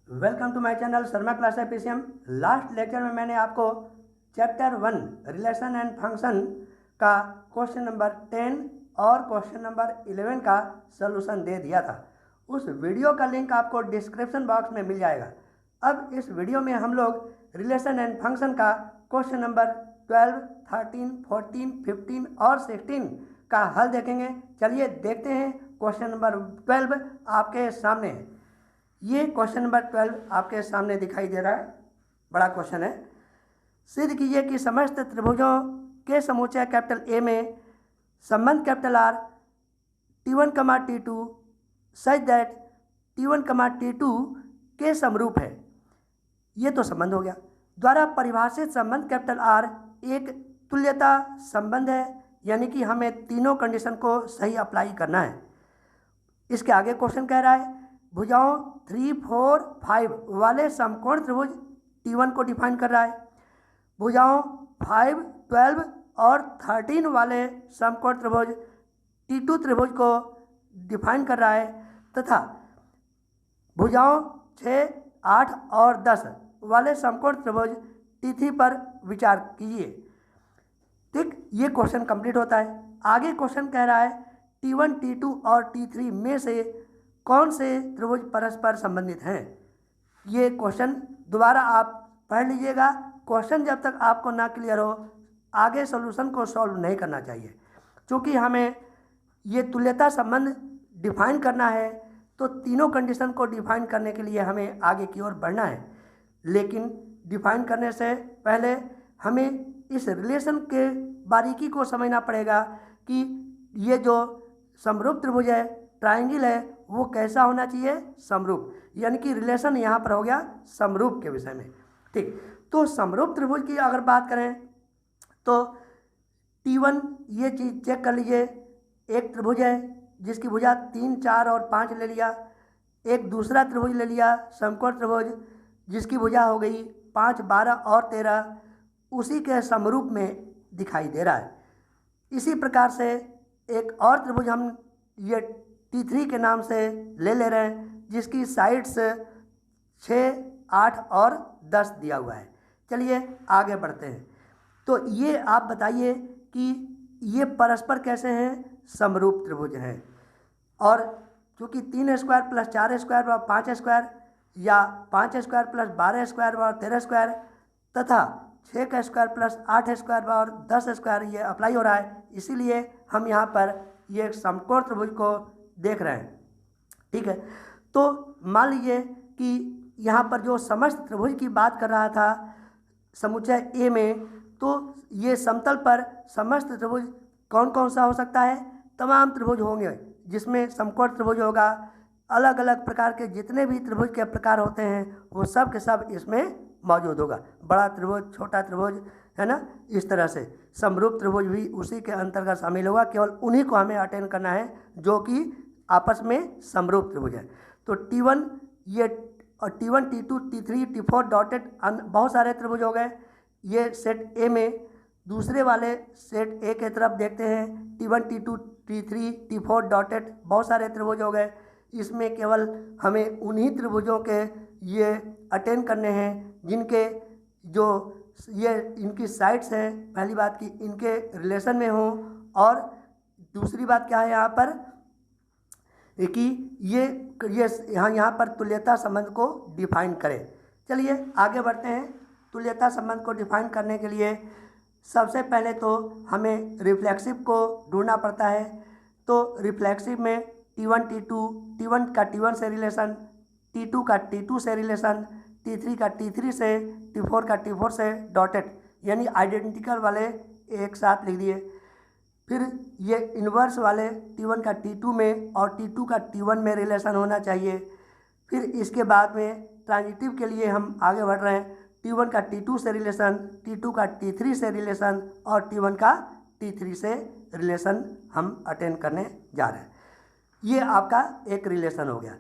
Welcome to my channel Sharma class APCM. Last lecture में मैंने आपको चैप्टर 1 रिलेशन एंड फंक्शन का क्वेश्चन नंबर 10 और क्वेश्चन नंबर 11 का सलूशन दे दिया था। उस वीडियो का लिंक आपको डिस्क्रिप्शन बॉक्स में मिल जाएगा। अब इस वीडियो में हम लोग रिलेशन एंड फंक्शन का क्वेश्चन नंबर 12, 13, 14, 15 और 16 का हल देखेंगे। चलिए देखते हैं। क्वेश्चन नंबर 12 आपके सामने है। ये क्वेश्चन नंबर 12 आपके सामने दिखाई दे रहा है। बड़ा क्वेश्चन है। सिद्ध कीजिए कि समस्त त्रिभुजों के समुच्चय कैपिटल ए में संबंध capital R T1, T2 such that T1, T2 के समरूप है। ये तो संबंध हो गया। द्वारा परिभाषित संबंध कैपिटल आर एक तुल्यता संबंध है, यानी कि हमें तीनों कंडीशन को सही अप्लाई करना है। इसके आगे क्वेश्चन कह रहा है भुजाओं 3, 4, 5 वाले समकोण त्रिभुज T1 को डिफाइन कर रहा है। भुजाओं 5, 12 और 13 वाले समकोण त्रिभुज T2 त्रिभुज को डिफाइन कर रहा है तथा भुजाओं 6, 8 और 10 वाले समकोण त्रिभुज T3 पर विचार कीजिए। ठीक, ये क्वेश्चन कंप्लीट होता है। आगे क्वेश्चन कह रहा है T1, T2 और T3 में से कौन से त्रिभुज परस्पर संबंधित हैं। ये क्वेश्चन दोबारा आप पढ़ लीजिएगा। क्वेश्चन जब तक आपको ना क्लियर हो आगे सॉल्यूशन को सॉल्व नहीं करना चाहिए, क्योंकि हमें ये तुल्यता संबंध डिफाइन करना है। तो तीनों कंडीशन को डिफाइन करने के लिए हमें आगे की ओर बढ़ना है, लेकिन डिफाइन करने से पहले हमें इस रिलेशन के बारीकी को समझना पड़ेगा कि ये जो समरूप त्रिभुज है, ट्रायंगल है, वो कैसा होना चाहिए, समरूप। यानी कि रिलेशन यहाँ पर हो गया समरूप के विषय में। ठीक, तो समरूप त्रिभुज की अगर बात करें तो T1 ये चीज़ चेक कर लीजिए। एक त्रिभुज है जिसकी भुजा 3, 4 और 5 ले लिया। एक दूसरा त्रिभुज ले लिया समकोण त्रिभुज जिसकी भुजा हो गई 5, 12 और 13, उसी के समरूप में दिखाई दे रहा है। इसी प्रकार से एक और त्रिभुज हम ये T3 के नाम से ले रहे हैं जिसकी साइड्स 6, 8 और 10 दिया हुआ है। चलिए आगे बढ़ते हैं। तो ये आप बताइए कि ये परस्पर कैसे हैं, समरूप त्रिभुज हैं। और चूँकि 3 स्क्वायर प्लस 4 स्क्वायर व 5 स्क्वायर या 5 स्क्वायर प्लस 12 स्क्वायर व 13 स्क्वायर तथा 6 का स्क्वायर प्लस 8 स्क्वायर और 10 स्क्वायर ये अप्लाई हो रहा है, इसीलिए हम यहाँ पर ये समकोण त्रिभुज को देख रहे हैं। ठीक है, तो मान लीजिए कि यहाँ पर जो समस्त त्रिभुज की बात कर रहा था समुच्चय ए में, तो ये समतल पर समस्त त्रिभुज कौन कौन सा हो सकता है, तमाम त्रिभुज होंगे जिसमें समकोण त्रिभुज होगा। अलग अलग प्रकार के जितने भी त्रिभुज के प्रकार होते हैं वो सब के सब इसमें मौजूद होगा। बड़ा त्रिभुज, छोटा त्रिभुज, है ना। इस तरह से समरूप त्रिभुज भी उसी के अंतर्गत शामिल होगा। केवल उन्हीं को हमें अटेंड करना है जो कि आपस में समरूप त्रिभुज है। तो T1 ये और T1, T2, T3, T4 dotted बहुत सारे त्रिभुज हो गए। ये सेट ए में दूसरे वाले सेट ए के तरफ देखते हैं। T1, T2, T3, T4 dotted बहुत सारे त्रिभुज हो गए। इसमें केवल हमें उन्हीं त्रिभुजों के ये अटेंड करने हैं जिनके जो ये इनकी साइड्स हैं, पहली बात कि इनके रिलेशन में हों, और दूसरी बात क्या है यहाँ पर कि ये यहाँ पर तुल्यता संबंध को डिफाइन करें। चलिए आगे बढ़ते हैं। तुल्यता संबंध को डिफाइन करने के लिए सबसे पहले तो हमें रिफ्लेक्सिव को ढूंढना पड़ता है। तो रिफ्लेक्सिव में T1, T2, T1 का T1 से रिलेशन, T2 का T2 से रिलेशन, T3 का T3 से, T4 का T4 से डॉटेड यानी आइडेंटिकल वाले एक साथ लिख दिए। फिर ये इन्वर्स वाले T1 का T2 में और T2 का T1 में रिलेशन होना चाहिए। फिर इसके बाद में ट्रांजिटिव के लिए हम आगे बढ़ रहे हैं। T1 का T2 से रिलेशन, T2 का T3 से रिलेशन और T1 का T3 से रिलेशन हम अटेंड करने जा रहे हैं। ये आपका एक रिलेशन हो गया।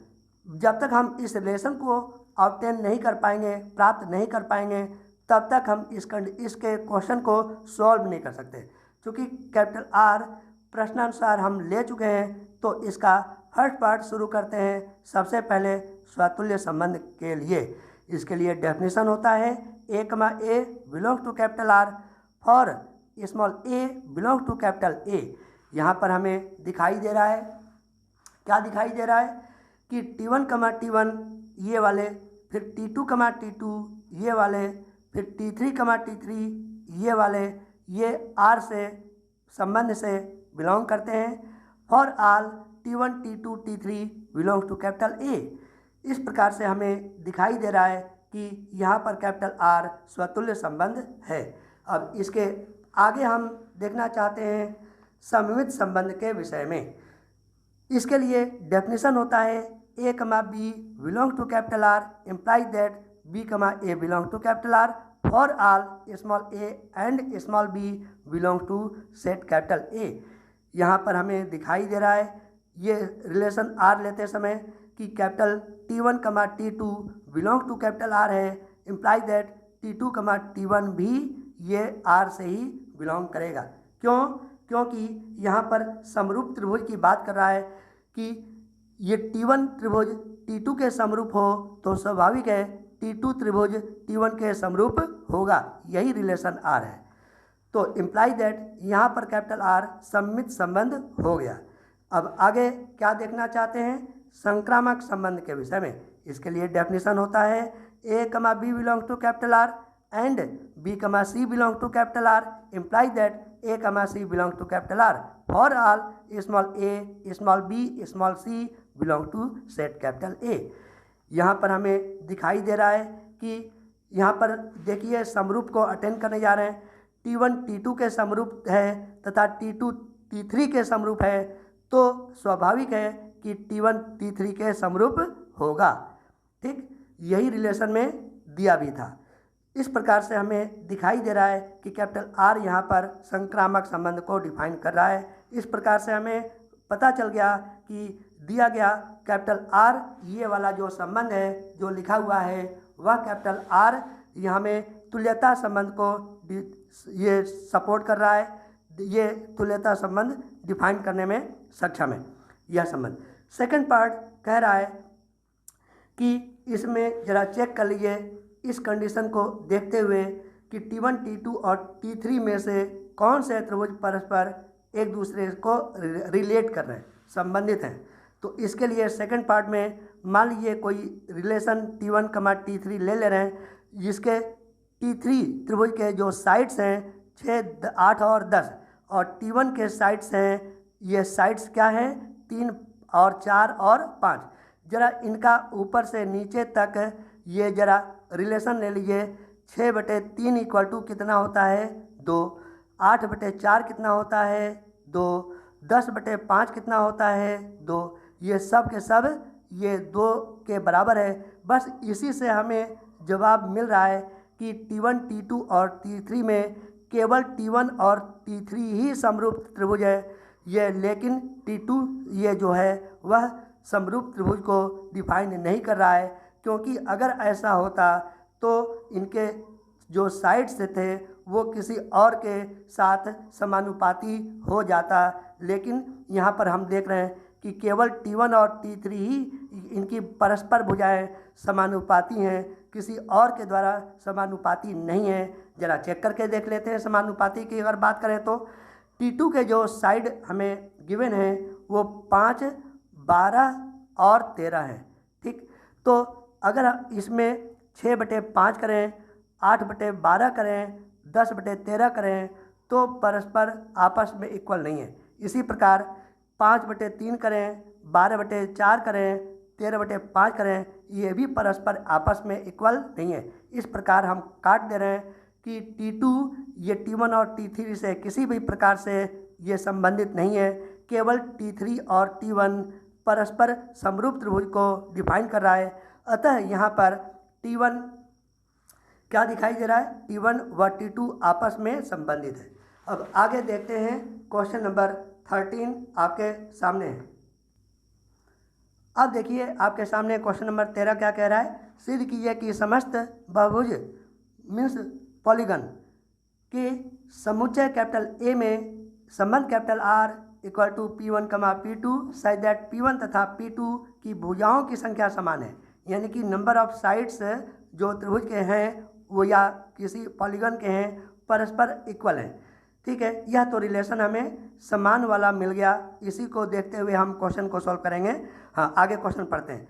जब तक हम इस रिलेशन को ऑब्टेन नहीं कर पाएंगे, प्राप्त नहीं कर पाएंगे, तब तक हम इसके क्वेश्चन को सॉल्व नहीं कर सकते। क्योंकि कैपिटल आर प्रश्नानुसार हम ले चुके हैं, तो इसका फर्स्ट पार्ट शुरू करते हैं। सबसे पहले स्वतुल्य संबंध के लिए, इसके लिए डेफिनेशन होता है a, a belong to capital R for small a belong to capital A। यहाँ पर हमें दिखाई दे रहा है, क्या दिखाई दे रहा है कि T1, T1 ये वाले, फिर T2, T2 ये वाले, फिर T3, T3 ये वाले, ये R से संबंध से बिलोंग करते हैं। For all T1, T2, T3 belong to capital A। इस प्रकार से हमें दिखाई दे रहा है कि यहाँ पर कैपिटल R स्वतुल्य संबंध है। अब इसके आगे हम देखना चाहते हैं सममित संबंध के विषय में। इसके लिए डेफिनेशन होता है a, b belong to capital R imply that b, a belong to capital R for all small a and small b belong to set capital A। यहाँ पर हमें दिखाई दे रहा है ये रिलेशन R लेते समय कि capital T1, T2 belong to capital R है, इम्प्लाई दैट T2, T1 भी ये R से ही बिलोंग करेगा। क्यों? क्योंकि यहाँ पर समरूप त्रिभुज की बात कर रहा है कि ये T1 त्रिभुज T2 के समरूप हो तो स्वाभाविक है T2 त्रिभुज T1 के समरूप होगा, यही रिलेशन R है। तो इम्प्लाई दैट यहाँ पर कैपिटल R सममित संबंध हो गया। अब आगे क्या देखना चाहते हैं संक्रामक संबंध के विषय में। इसके लिए डेफिनेशन होता है a, b belong to capital R and b, c belong to capital R imply that a, c belong to capital R for all small a, small b, small c belong to set capital A। यहाँ पर हमें दिखाई दे रहा है कि यहाँ पर देखिए समरूप को अटेंड करने जा रहे हैं। T1 T2 के समरूप है तथा T2 T3 के समरूप है, तो स्वाभाविक है कि T1 T3 के समरूप होगा। ठीक, यही रिलेशन में दिया भी था। इस प्रकार से हमें दिखाई दे रहा है कि कैपिटल R यहाँ पर संक्रामक संबंध को डिफाइन कर रहा है। इस प्रकार से हमें पता चल गया कि दिया गया कैपिटल R ये वाला जो संबंध है जो लिखा हुआ है वह कैपिटल R यहाँ में तुल्यता संबंध को ये सपोर्ट कर रहा है, ये तुल्यता संबंध डिफाइन करने में सक्षम है यह संबंध। सेकंड पार्ट कह रहा है कि इसमें जरा चेक कर लीजिए इस कंडीशन को देखते हुए कि T1, T2 और T3 में से कौन से त्रिभुज परस्पर एक दूसरे को रिलेट कर रहे हैं, संबंधित हैं। तो इसके लिए सेकंड पार्ट में मान लीजिए कोई रिलेशन T1, T3 ले रहे हैं, जिसके T3 त्रिभुज के जो साइड्स हैं 6, 8 और 10 और T1 के साइड्स हैं, ये साइड्स क्या हैं 3 और 4 और 5। जरा इनका ऊपर से नीचे तक ये जरा रिलेशन ले लीजिए। 6/3 इक्वल टू कितना होता है 2, 8/4 कितना होता है 2, 10/5 कितना होता है 2, ये सब के सब ये 2 के बराबर है। बस इसी से हमें जवाब मिल रहा है कि T1, T2 और T3 में केवल T1 और T3 ही समरूप त्रिभुज है ये, लेकिन T2 ये जो है वह समरूप त्रिभुज को डिफाइन नहीं कर रहा है, क्योंकि अगर ऐसा होता तो इनके जो साइड्स थे वो किसी और के साथ समानुपाती हो जाता। लेकिन यहाँ पर हम देख रहे हैं कि केवल T1 और T3 ही इनकी परस्पर भुजाएं समानुपाती हैं, किसी और के द्वारा समानुपाती नहीं है। जरा चेक करके देख लेते हैं समानुपाती की अगर बात करें तो T2 के जो साइड हमें गिवन है वो 5, 12 और 13 है। ठीक, तो अगर इसमें 6/5 करें, 8/12 करें, 10/13 करें तो परस्पर आपस में इक्वल नहीं है। इसी प्रकार 5/3 करें, 12/4 करें, 13/5 करें, ये भी परस्पर आपस में इक्वल नहीं है। इस प्रकार हम काट दे रहे हैं कि T2 ये T1 और T3 से किसी भी प्रकार से ये संबंधित नहीं है, केवल T3 और T1 परस्पर समरूप त्रिभुज को डिफाइन कर रहा है। अतः यहाँ पर T1 क्या दिखाई दे रहा है, T1 व T2 आपस में संबंधित है। अब आगे देखते हैं क्वेश्चन नंबर 13 आपके सामने है। अब देखिए आपके सामने क्वेश्चन नंबर 13 क्या कह रहा है, सिद्ध कीजिए कि समस्त बहुभुज मीन्स पॉलीगन के समुच्चय कैपिटल A में संबंध capital R equal to P1 कमा P2 सच दैट P1 तथा P2 की भुजाओं की संख्या समान है, यानी कि नंबर ऑफ साइड्स जो त्रिभुज के हैं वो या किसी पॉलीगन के हैं परस्पर इक्वल हैं। ठीक है, यह तो रिलेशन हमें समान वाला मिल गया। इसी को देखते हुए हम क्वेश्चन को सॉल्व करेंगे। हाँ, आगे क्वेश्चन पढ़ते हैं।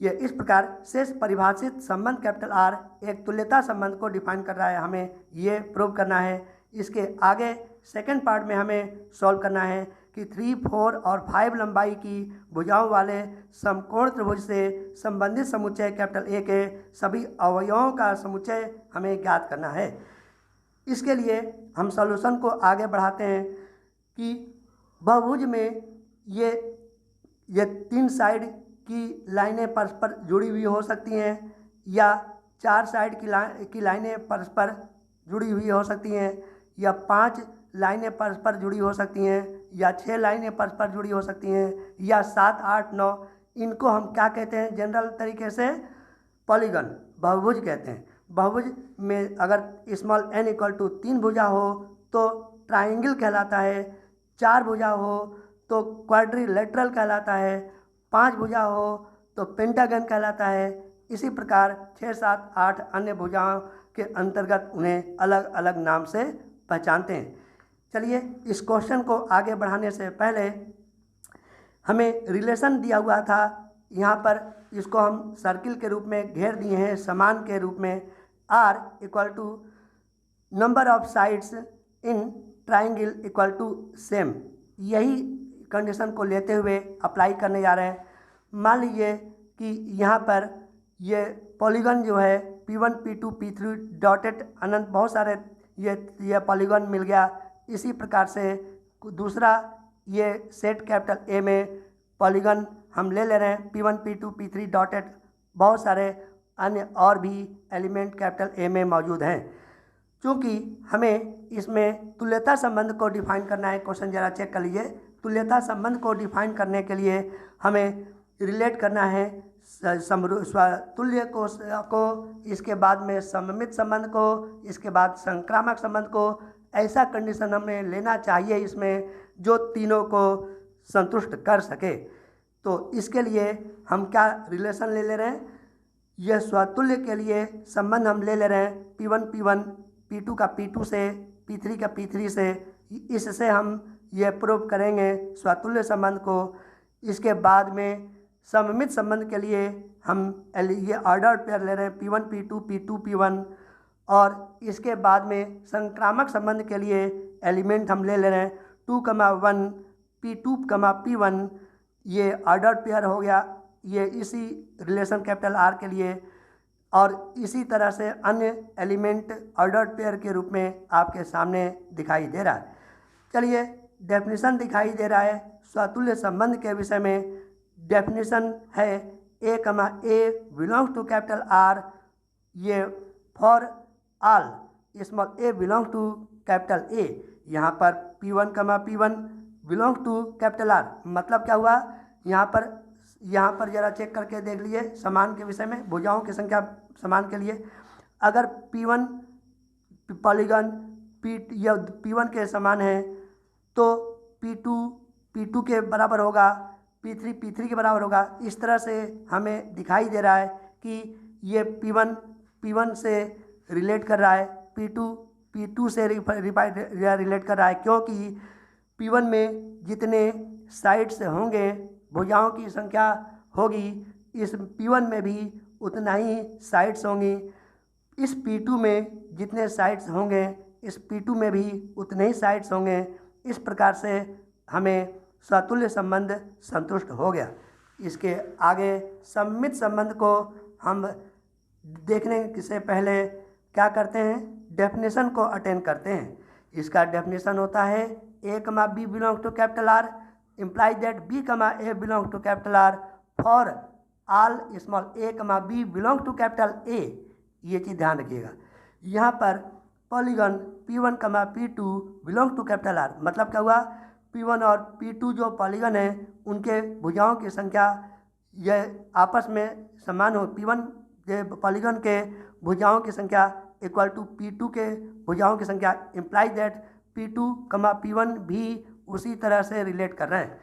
ये इस प्रकार शेष परिभाषित संबंध कैपिटल आर एक तुल्यता संबंध को डिफाइन कर रहा है, हमें ये प्रूव करना है। इसके आगे सेकंड पार्ट में हमें सॉल्व करना है कि 3, 4 और 5 लंबाई की भुजाओं वाले समकोण त्रिभुज से संबंधित समुच्चय कैपिटल ए के सभी अवयवों का समुच्चय हमें ज्ञात करना है। इसके लिए हम सॉल्यूशन को आगे बढ़ाते हैं कि बहुभुज में ये 3 साइड की लाइनें परस्पर जुड़ी हुई हो सकती हैं, या 4 साइड की लाइनें परस्पर जुड़ी हुई हो सकती हैं, या 5 लाइनें परस्पर जुड़ी हो सकती हैं, या 6 लाइनें परस्पर जुड़ी हो सकती हैं, या 7, 8, 9। इनको हम क्या कहते हैं जनरल तरीके से? पॉलीगन, बहुभुज कहते हैं। बहुभुज में अगर स्मॉल n इक्वल टू 3 भुजा हो तो ट्राइंगल कहलाता है, 4 भुजा हो तो क्वाड्रिलेटरल कहलाता है, 5 भुजा हो तो पेंटागन कहलाता है। इसी प्रकार 6, 7, 8 अन्य भुजाओं के अंतर्गत उन्हें अलग अलग नाम से पहचानते हैं। चलिए, इस क्वेश्चन को आगे बढ़ाने से पहले हमें रिलेशन दिया हुआ था, यहाँ पर इसको हम सर्किल के रूप में घेर दिए हैं, समान के रूप में। R equal to number of sides in triangle equal to same, यही कंडीशन को लेते हुए अप्लाई करने जा रहे हैं। मान लीजिए कि यहाँ पर ये पॉलीगन जो है P1, P2, P3 डॉटेड अनंत बहुत सारे ये पॉलीगन मिल गया। इसी प्रकार से दूसरा ये सेट कैपिटल A में पॉलीगन हम ले रहे हैं, P1, P2, P3 डॉटेड बहुत सारे अन्य और भी एलिमेंट कैपिटल A में मौजूद हैं। चूँकि हमें इसमें तुल्यता संबंध को डिफाइन करना है, क्वेश्चन जरा चेक कर लीजिए। तुल्यता संबंध को डिफाइन करने के लिए हमें रिलेट करना है तुल्य को, इसके बाद में सममित संबंध को, इसके बाद संक्रामक संबंध को। ऐसा कंडीशन हमें लेना चाहिए इसमें जो तीनों को संतुष्ट कर सके। तो इसके लिए हम क्या रिलेशन ले रहे हैं? यह स्वतुल्य के लिए संबंध हम ले रहे हैं P1 P1, P2 का P2 से, P3 का P3 से। इससे हम ये प्रूव करेंगे स्वतुल्य संबंध को। इसके बाद में सममित संबंध के लिए हम ये ऑर्डर पेयर ले रहे हैं P1 P2, P2 P1। और इसके बाद में संक्रामक संबंध के लिए एलिमेंट हम ले रहे हैं 2, 1 P2, P1। ये ऑर्डर पेयर हो गया, ये इसी रिलेशन कैपिटल R के लिए। और इसी तरह से अन्य एलिमेंट ऑर्डर पेयर के रूप में आपके सामने दिखाई दे रहा है। चलिए, डेफिनेशन दिखाई दे रहा है स्वतुल्य संबंध के विषय में। डेफिनेशन है A, belongs to capital R, ये for all small a belongs to capital A। यहाँ पर P1, P1 belongs to capital R, मतलब क्या हुआ? यहाँ पर जरा चेक करके देख लीजिए समान के विषय में, भुजाओं की संख्या समान के लिए। अगर P1 पॉलीगन P1 के समान है तो P2 के बराबर होगा, P3 के बराबर होगा। इस तरह से हमें दिखाई दे रहा है कि ये P1 से रिलेट कर रहा है, P2 से रिलेट कर रहा है, क्योंकि P1 में जितने साइड्स होंगे, भुजाओं की संख्या होगी, इस P1 में भी उतना ही साइड्स होंगी। इस P2 में जितने साइड्स होंगे, इस P2 में भी उतने ही साइड्स होंगे। इस प्रकार से हमें स्वतुल्य संबंध संतुष्ट हो गया। इसके आगे सममित संबंध को हम देखने से पहले क्या करते हैं? डेफिनेशन को अटेंड करते हैं। इसका डेफिनेशन होता है A, B belongs to capital R implies that B, A belongs to capital R for all small a, B belongs to capital A। ये चीज़ ध्यान रखिएगा। यहाँ पर polygon P1, P2 belongs to capital R, मतलब क्या हुआ? P1 और P2 जो पॉलीगन है उनके भुजाओं की संख्या ये आपस में समान हो। P1 पॉलीगन के भुजाओं की संख्या इक्वल टू P2 के भुजाओं की संख्या, इम्प्लाइज दैट P2, P1 भी उसी तरह से रिलेट कर रहे हैं।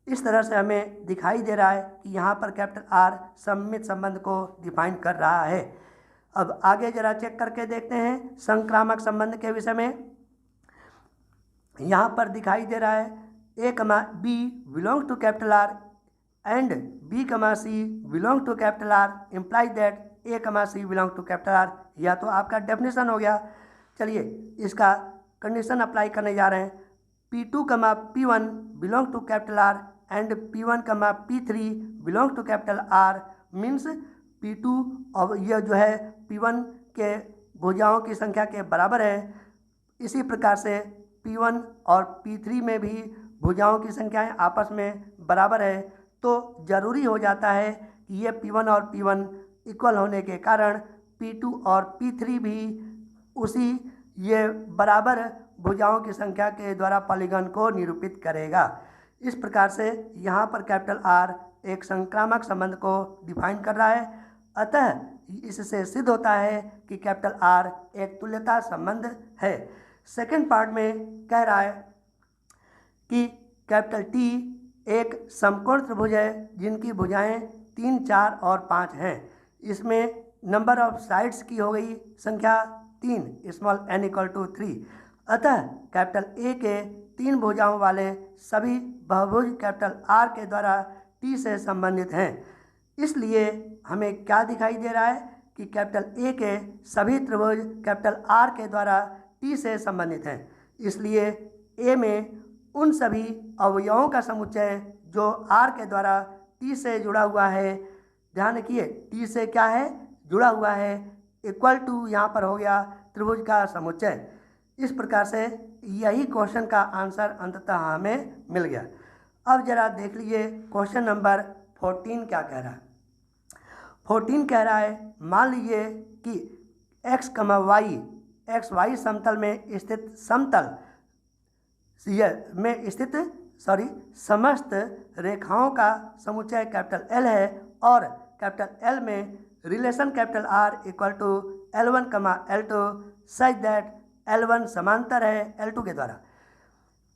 इस तरह से हमें दिखाई दे रहा है कि यहाँ पर कैपिटल आर सममित संबंध को डिफाइन कर रहा है। अब आगे जरा चेक करके देखते हैं संक्रामक संबंध के विषय में। यहाँ पर दिखाई दे रहा है A comma B belong to capital R and B comma C belong to capital R imply that A comma C belong to capital R. यह तो आपका डेफिनेशन हो गया। चलिए इसका कंडीशन अप्लाई करने जा रहे हैं। P2 comma P1 belong to capital R and P1 comma P3 belong to capital R means P2 और यह जो है P1 के भुजाओं की संख्या के बराबर है। इसी प्रकार से P1 और P3 में भी भुजाओं की संख्याएं आपस में बराबर है, तो ज़रूरी हो जाता है कि ये P1 और P1 इक्वल होने के कारण P2 और P3 भी उसी ये बराबर भुजाओं की संख्या के द्वारा पॉलीगन को निरूपित करेगा। इस प्रकार से यहाँ पर कैपिटल आर एक संक्रामक संबंध को डिफाइन कर रहा है। अतः इससे सिद्ध होता है कि कैपिटल आर एक तुल्यता संबंध है। सेकंड पार्ट में कह रहा है कि कैपिटल टी एक समकोण त्रिभुज है जिनकी भुजाएं 3, 4 और 5 हैं। इसमें नंबर ऑफ साइड्स की हो गई संख्या 3, स्मॉल n इक्वल टू 3। अतः कैपिटल ए के 3 भुजाओं वाले सभी बहुभुज कैपिटल आर के द्वारा टी से संबंधित हैं। इसलिए हमें क्या दिखाई दे रहा है कि कैपिटल ए के सभी त्रिभुज कैपिटल आर के द्वारा टी से संबंधित हैं। इसलिए ए में उन सभी अवयवों का समुच्चय जो आर के द्वारा टी से जुड़ा हुआ है, ध्यान रखिए टी से क्या है जुड़ा हुआ है, इक्वल टू यहाँ पर हो गया त्रिभुज का समुच्चय। इस प्रकार से यही क्वेश्चन का आंसर अंततः हमें मिल गया। अब जरा देख लीजिए क्वेश्चन नंबर 14 क्या कह रहा है। 14 कह रहा है मान लीजिए कि x, y XY समतल में स्थित समस्त रेखाओं का समुच्चय कैपिटल L है और कैपिटल L में relation capital R equal to L1, L2 such that L1 समांतर है L2 के द्वारा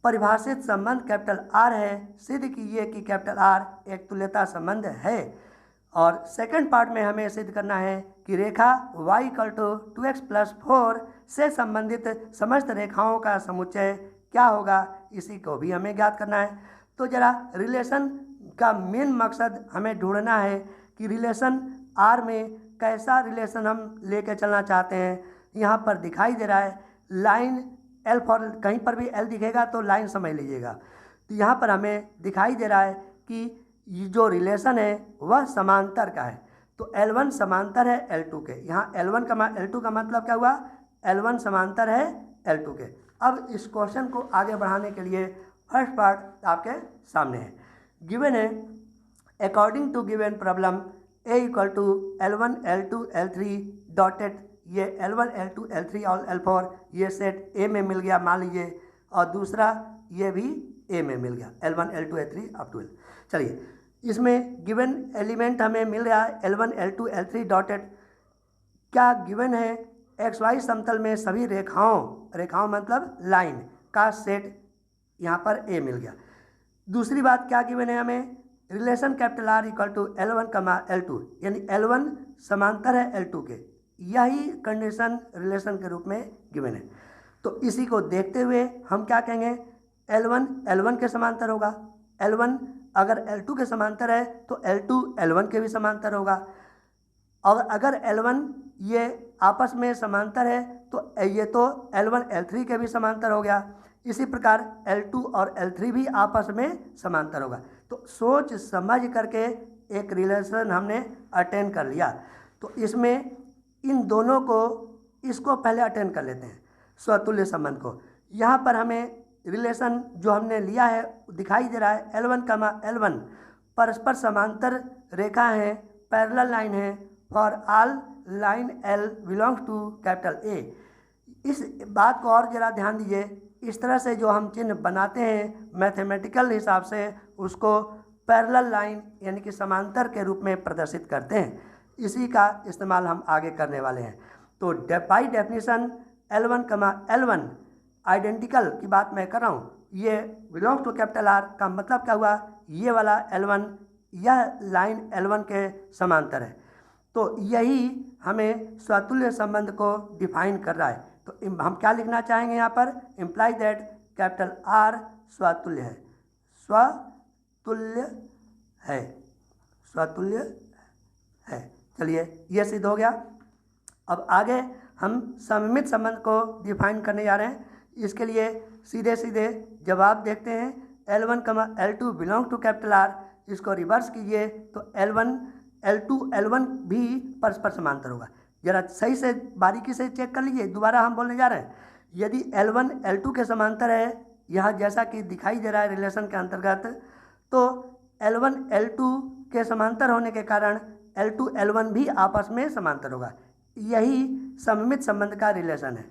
परिभाषित संबंध कैपिटल R है। सिद्ध कीजिए कि कैपिटल R एक तुल्यता संबंध है। और सेकंड पार्ट में हमें सिद्ध करना है कि रेखा y इक्वल टू 2x + 4 से संबंधित समस्त रेखाओं का समुच्चय क्या होगा, इसी को भी हमें ज्ञात करना है। तो जरा रिलेशन का मेन मकसद हमें ढूंढना है कि रिलेशन R में कैसा रिलेशन हम लेके चलना चाहते हैं। यहाँ पर दिखाई दे रहा है लाइन L फॉर, कहीं पर भी L दिखेगा तो लाइन समझ लीजिएगा। तो यहाँ पर हमें दिखाई दे रहा है कि ये जो रिलेशन है वह समांतर का है। तो L1 समांतर है L2 के। यहाँ L1, L2 का मतलब क्या हुआ, L1 समांतर है L2 के। अब इस क्वेश्चन को आगे बढ़ाने के लिए फर्स्ट पार्ट आपके सामने है। गिवन है according to given problem A equal to L1, L2, L3 dotted, ये L1, L2, L3 और L4 ये सेट A में मिल गया मान लीजिए, और दूसरा ये भी A में मिल गया L1, L2, L3 up to L। चलिए इसमें गिवन एलिमेंट हमें मिल रहा है L1, L2, L3 डॉटेड। क्या गिवन है XY समतल में सभी रेखाओं मतलब लाइन का सेट यहाँ पर A मिल गया। दूसरी बात क्या गिवन है हमें, relation capital R equal to L1, L2 यानी L1 समांतर है L2 के। यही कंडीशन रिलेशन के रूप में गिवन है। तो इसी को देखते हुए हम क्या कहेंगे, L1 L1 के समांतर होगा। L1 अगर L2 के समांतर है तो L2 L1 के भी समांतर होगा। और अगर L1 ये आपस में समांतर है तो ये तो L1 L3 के भी समांतर हो गया। इसी प्रकार L2 और L3 भी आपस में समांतर होगा। तो सोच समझ करके एक रिलेशन हमने अटेंड कर लिया। तो इसमें इन दोनों को, इसको पहले अटेंड कर लेते हैं स्वतुल्य संबंध को। यहाँ पर हमें रिलेशन जो हमने लिया है दिखाई दे रहा है L1, L1 परस्पर समांतर रेखा है, पैरेलल लाइन है for all line L belongs to capital A। इस बात को और ज़रा ध्यान दीजिए, इस तरह से जो हम चिन्ह बनाते हैं मैथमेटिकल हिसाब से उसको पैरेलल लाइन यानी कि समांतर के रूप में प्रदर्शित करते हैं। इसी का इस्तेमाल हम आगे करने वाले हैं। तो by definition L1, L1 identical की बात मैं कर रहा हूँ ये बिलोंग्स टू कैपिटल आर का मतलब क्या हुआ, ये वाला L1 यह लाइन L1 के समांतर है। तो यही हमें स्वतुल्य संबंध को डिफाइन कर रहा है। तो हम क्या लिखना चाहेंगे यहाँ पर, इम्प्लाई दैट कैपिटल आर स्वतुल्य है, स्वतुल्य है, स्वतुल्य है। चलिए ये सिद्ध हो गया। अब आगे हम सममित संबंध को डिफाइन करने जा रहे हैं। इसके लिए सीधे सीधे जवाब देखते हैं। L1, L2 belong to capital R, इसको रिवर्स कीजिए तो L1, L2, L1 भी परस्पर समांतर होगा। जरा सही से बारीकी से चेक कर लीजिए, दोबारा हम बोलने जा रहे हैं। यदि L1 L2 के समांतर है, यहाँ जैसा कि दिखाई दे रहा है रिलेशन के अंतर्गत, तो L1 L2 के समांतर होने के कारण L2 L1 भी आपस में समांतर होगा। यही सममित संबंध का रिलेशन है।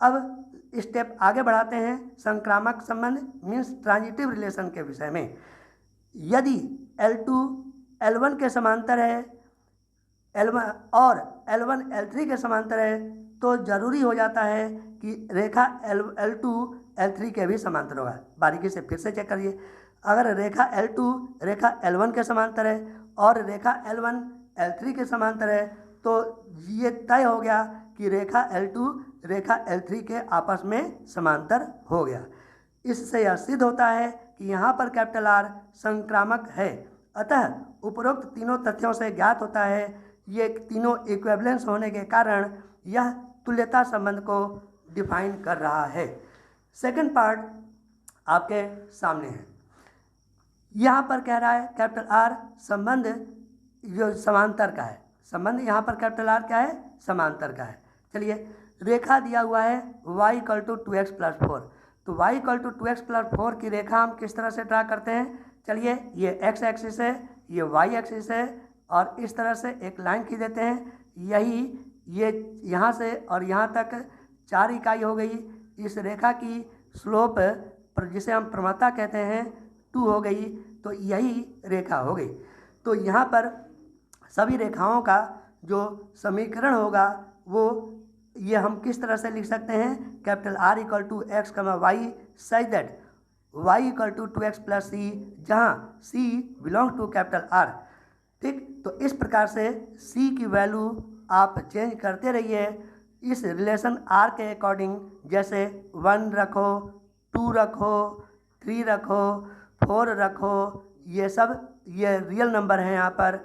अब स्टेप आगे बढ़ाते हैं संक्रामक संबंध मीन्स ट्रांजिटिव रिलेशन के विषय में। यदि L2 L1 के समांतर है L1 और L1 L3 के समांतर है, तो जरूरी हो जाता है कि रेखा L2 L3 के भी समांतर होगा। बारीकी से फिर से चेक करिए। अगर रेखा L2 रेखा L1 के समांतर है और रेखा L1 L3 के समांतर है, तो ये तय हो गया कि रेखा L2 रेखा L3 के आपस में समांतर हो गया। इससे यह सिद्ध होता है कि यहाँ पर कैपिटल आर संक्रामक है। अतः उपरोक्त तीनों तथ्यों से ज्ञात होता है, ये तीनों इक्विवेलेंस होने के कारण यह तुल्यता संबंध को डिफाइन कर रहा है। सेकंड पार्ट आपके सामने है। यहाँ पर कह रहा है कैपिटल आर संबंध जो समांतर का है, संबंध यहाँ पर कैपिटल आर क्या है, समांतर का है। चलिए रेखा दिया हुआ है y = 2x + 4, तो y = 2x + 4 की रेखा हम किस तरह से ड्रा करते हैं। चलिए ये x एक्सिस है, ये y एक्सिस है और इस तरह से एक लाइन खींच देते हैं। यही ये यहाँ से और यहाँ तक 4 इकाई हो गई। इस रेखा की स्लोप पर जिसे हम प्रवणता कहते हैं 2 हो गई, तो यही रेखा हो गई। तो यहाँ पर सभी रेखाओं का जो समीकरण होगा वो ये हम किस तरह से लिख सकते हैं, capital R = x, y such that y = 2x + c, जहाँ c belong to capital R। ठीक, तो इस प्रकार से c की वैल्यू आप चेंज करते रहिए इस रिलेशन R के अकॉर्डिंग। जैसे 1 रखो, 2 रखो, 3 रखो, 4 रखो, ये सब ये रियल नंबर हैं। यहाँ पर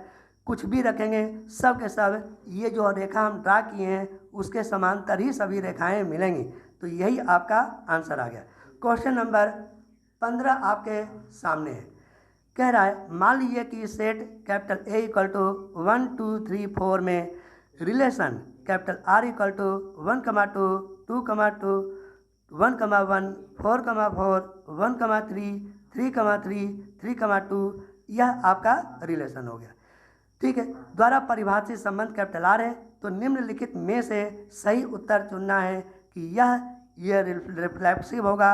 कुछ भी रखेंगे सब के सब ये जो रेखा हम ड्रा किए हैं उसके समांतर ही सभी रेखाएं मिलेंगी। तो यही आपका आंसर आ गया। क्वेश्चन नंबर 15 आपके सामने है। कह रहा है मान लीजिए कि सेट कैपिटल A = 1 2 3 4 में रिलेशन कैपिटल R = 1, 2, 2, 2, 1, 1, 4, 4, 1, 3, 3, 3, 2, यह आपका रिलेशन हो गया। ठीक है, द्वारा परिभाषित संबंध कैपिटल आर है। तो निम्नलिखित में से सही उत्तर चुनना है कि यह रिफ्लेक्सिव होगा।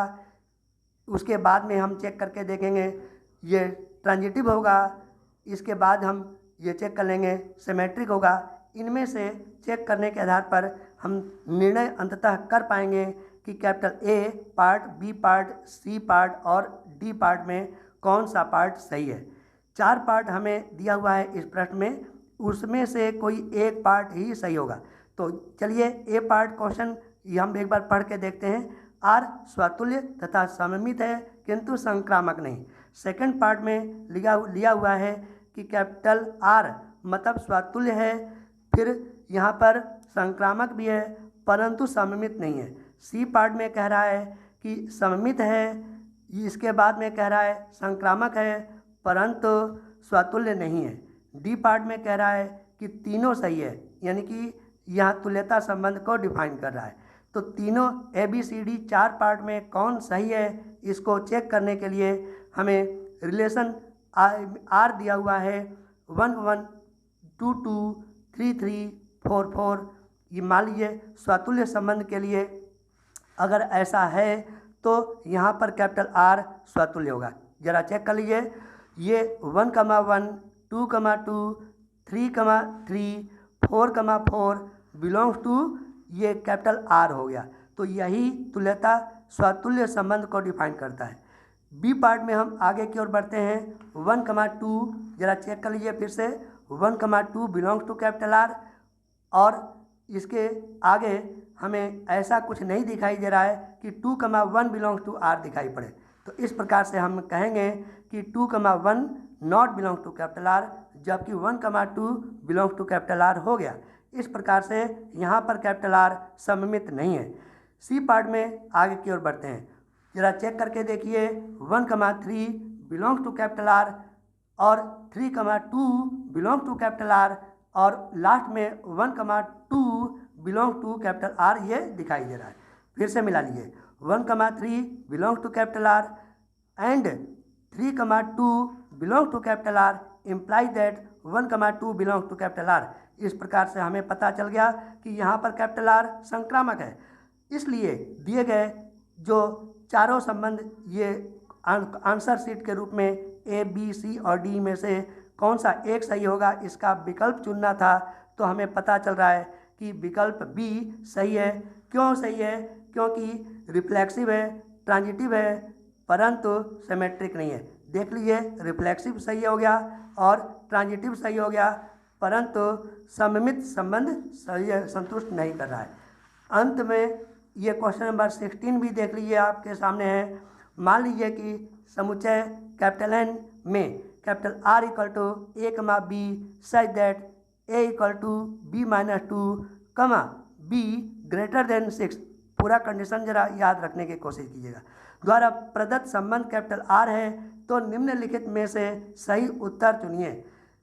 उसके बाद में हम चेक करके देखेंगे ये ट्रांजिटिव होगा। इसके बाद हम ये चेक कर लेंगे सिमेट्रिक होगा। इनमें से चेक करने के आधार पर हम निर्णय अंततः कर पाएंगे कि capital A part, B part, C part और डी पार्ट में कौन सा पार्ट सही है। 4 पार्ट हमें दिया हुआ है इस प्रश्न में, उसमें से कोई एक पार्ट ही सही होगा। तो चलिए ए पार्ट क्वेश्चन ये हम एक बार पढ़ के देखते हैं। आर स्वतुल्य तथा सममित है किंतु संक्रामक नहीं। सेकंड पार्ट में लिया हुआ है कि कैपिटल आर मतलब स्वतुल्य है, फिर यहाँ पर संक्रामक भी है परंतु सममित नहीं है। सी पार्ट में कह रहा है कि सममित है, इसके बाद में कह रहा है संक्रामक है परंतु स्वतुल्य नहीं है। डी पार्ट में कह रहा है कि तीनों सही है, यानी कि यहाँ तुल्यता संबंध को डिफाइन कर रहा है। तो तीनों ABCD 4 पार्ट में कौन सही है इसको चेक करने के लिए हमें रिलेशन R दिया हुआ है 1, 1, 2, 2, 3, 3, 4, 4। ये मान लीजिए स्वतुल्य संबंध के लिए अगर ऐसा है तो यहाँ पर कैपिटल R स्वतुल्य होगा। जरा चेक कर लीजिए, ये 1, 1, 2, 2, 3, 3, 4, 4 बिलोंग्स टू ये कैपिटल R हो गया। तो यही तुल्यता स्वतुल्य संबंध को डिफाइन करता है। बी पार्ट में हम आगे की ओर बढ़ते हैं। 1,2 जरा चेक कर लीजिए फिर से। 1,2 बिलोंग्स टू कैपिटल आर, और इसके आगे हमें ऐसा कुछ नहीं दिखाई दे रहा है कि 2,1 बिलोंग्स टू आर दिखाई पड़े। तो इस प्रकार से हम कहेंगे कि 2,1 not belong to capital R, जबकि 1,2 बिलोंग्स टू कैपिटल आर हो गया। इस प्रकार से यहाँ पर कैपिटल आर सममित नहीं है। सी पार्ट में आगे की ओर बढ़ते हैं। जरा चेक करके देखिए। 1,3 बिलोंग्स टू कैपिटल आर और 3,2 बिलोंग टू कैपिटल आर, और लास्ट में 1,2 बिलोंग टू कैपिटल आर ये दिखाई दे रहा है। फिर से मिला लीजिए। 1,3 belong to capital R and 3,2 belong to capital R imply that 1,2 belong to capital R. इस प्रकार से हमें पता चल गया कि यहाँ पर कैपिटल आर संक्रामक है। इसलिए दिए गए जो चारों संबंध ये आंसर शीट के रूप में ए, बी, सी और डी में से कौन सा एक सही होगा, इसका विकल्प चुनना था। तो हमें पता चल रहा है कि विकल्प बी सही है। क्यों सही है? क्योंकि रिफ्लेक्सिव है, ट्रांजिटिव है, परंतु सिमेट्रिक नहीं है। देख लीजिए, रिफ्लेक्सिव सही हो गया और ट्रांजिटिव सही हो गया, परंतु सममित संबंध सही संतुष्ट नहीं कर रहा है। अंत में ये क्वेश्चन नंबर 16 भी देख लीजिए, आपके सामने है। मान लीजिए कि समुच्चय कैपिटल एन में capital R equal to A comma B such that A equal to B minus 2 comma be greater than 6। पूरा कंडीशन जरा याद रखने की कोशिश कीजिएगा। द्वारा प्रदत्त संबंध कैपिटल आर है, तो निम्नलिखित में से सही उत्तर चुनिए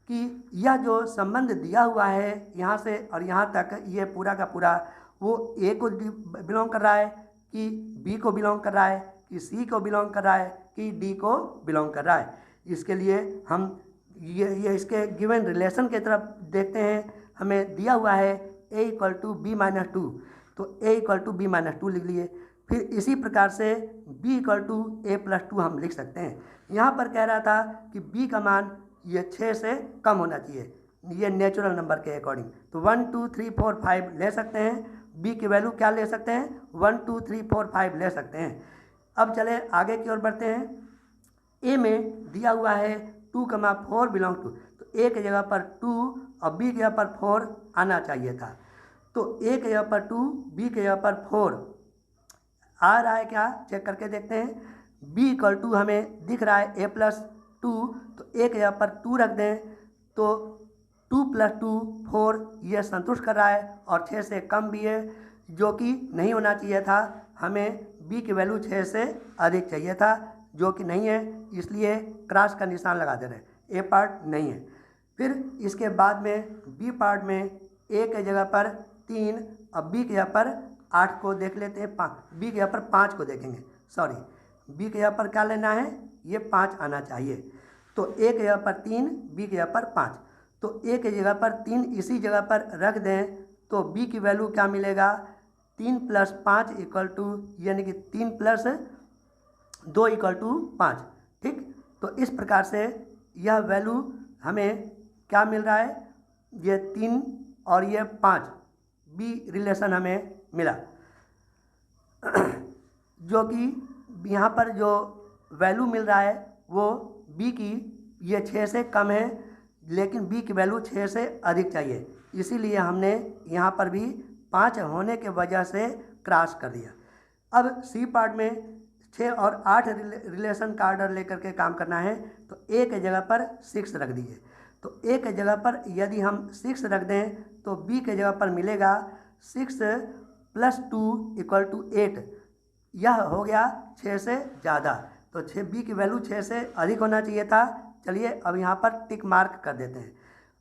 कि यह जो संबंध दिया हुआ है यहाँ से और यहाँ तक, ये पूरा का पूरा वो ए को बिलोंग कर रहा है कि बी को बिलोंग कर रहा है कि सी को बिलोंग कर रहा है कि डी को बिलोंग कर रहा है। इसके लिए हम ये इसके गिवन रिलेशन के तरफ देखते हैं। हमें दिया हुआ है A equal to B minus 2, तो A equal to B minus 2 लिख लिए। फिर इसी प्रकार से B equal to A plus 2 हम लिख सकते हैं। यहाँ पर कह रहा था कि बी का मान ये 6 से कम होना चाहिए, ये नेचुरल नंबर के अकॉर्डिंग। तो 1 2 3 4 5 ले सकते हैं। बी की वैल्यू क्या ले सकते हैं? 1 2 3 4 5 ले सकते हैं। अब चले आगे की ओर बढ़ते हैं। ए में दिया हुआ है 2,4 बिलोंग टू, तो ए की जगह पर 2 और बी की जगह पर 4 आना चाहिए था। तो ए की जगह पर 2, बी की जगह पर 4 आ रहा है क्या? चेक करके देखते हैं। बी इक्वल टू हमें दिख रहा है ए प्लस 2, तो ए की जगह पर 2 रख दें, तो 2 + 2 4 ये संतुष्ट कर रहा है और 6 से कम भी है, जो कि नहीं होना चाहिए था। हमें बी की वैल्यू 6 से अधिक चाहिए था, जो कि नहीं है, इसलिए क्रॉस का निशान लगा दे रहे हैं। ए पार्ट नहीं है। फिर इसके बाद में बी पार्ट में ए के जगह पर 3 और बी की जगह पर 8 को देख लेते हैं। 5 बी की जगह पर 5 को देखेंगे, सॉरी बी की जगह पर क्या लेना है? ये 5 आना चाहिए। तो ए की जगह पर 3, बी की जगह पर 5, तो ए की जगह पर 3 इसी जगह पर रख दें, तो बी की वैल्यू क्या मिलेगा? 3 + 5 इक्वल टू, यानी कि 3 + 2 इक्वल टू 5। ठीक, तो इस प्रकार से यह वैल्यू हमें क्या मिल रहा है? ये 3 और ये 5 बी रिलेशन हमें मिला, जो कि यहाँ पर जो वैल्यू मिल रहा है वो बी की ये 6 से कम है, लेकिन बी की वैल्यू 6 से अधिक चाहिए। इसीलिए हमने यहाँ पर भी 5 होने के वजह से क्रॉस कर दिया। अब सी पार्ट में 6 और 8 रिलेशन का ऑर्डर लेकर के काम करना है, तो ए के जगह पर 6 रख दीजिए। तो ए के जगह पर यदि हम 6 रख दें, तो बी के जगह पर मिलेगा 6 + 2 = 8। यह हो गया 6 से ज़्यादा, तो 6 बी की वैल्यू 6 से अधिक होना चाहिए था। चलिए अब यहाँ पर टिक मार्क कर देते हैं।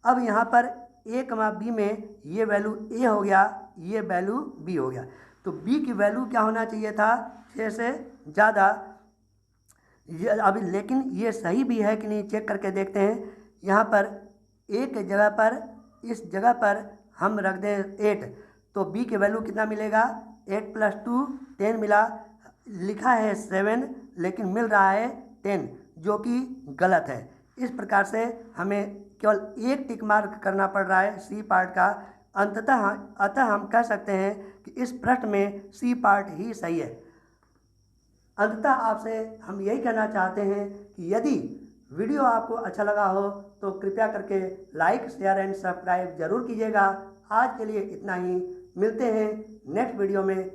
अब यहाँ पर ए कमा बी में ये वैल्यू ए हो गया, ये वैल्यू बी हो गया, तो बी की वैल्यू क्या होना चाहिए था? 6 से ज़्यादा। ये अभी लेकिन ये सही भी है कि नहीं, चेक करके देखते हैं। यहाँ पर ए के जगह पर, इस जगह पर हम रख दें 8, तो बी की वैल्यू कितना मिलेगा? 8 + 2 10 मिला। लिखा है 7 लेकिन मिल रहा है 10, जो कि गलत है। इस प्रकार से हमें केवल एक टिक मार्क करना पड़ रहा है सी पार्ट का। अतः हम कह सकते हैं कि इस प्रश्न में सी पार्ट ही सही है। अंततः आपसे हम यही कहना चाहते हैं कि यदि वीडियो आपको अच्छा लगा हो तो कृपया करके लाइक, शेयर एंड सब्सक्राइब जरूर कीजिएगा। आज के लिए इतना ही, मिलते हैं नेक्स्ट वीडियो में।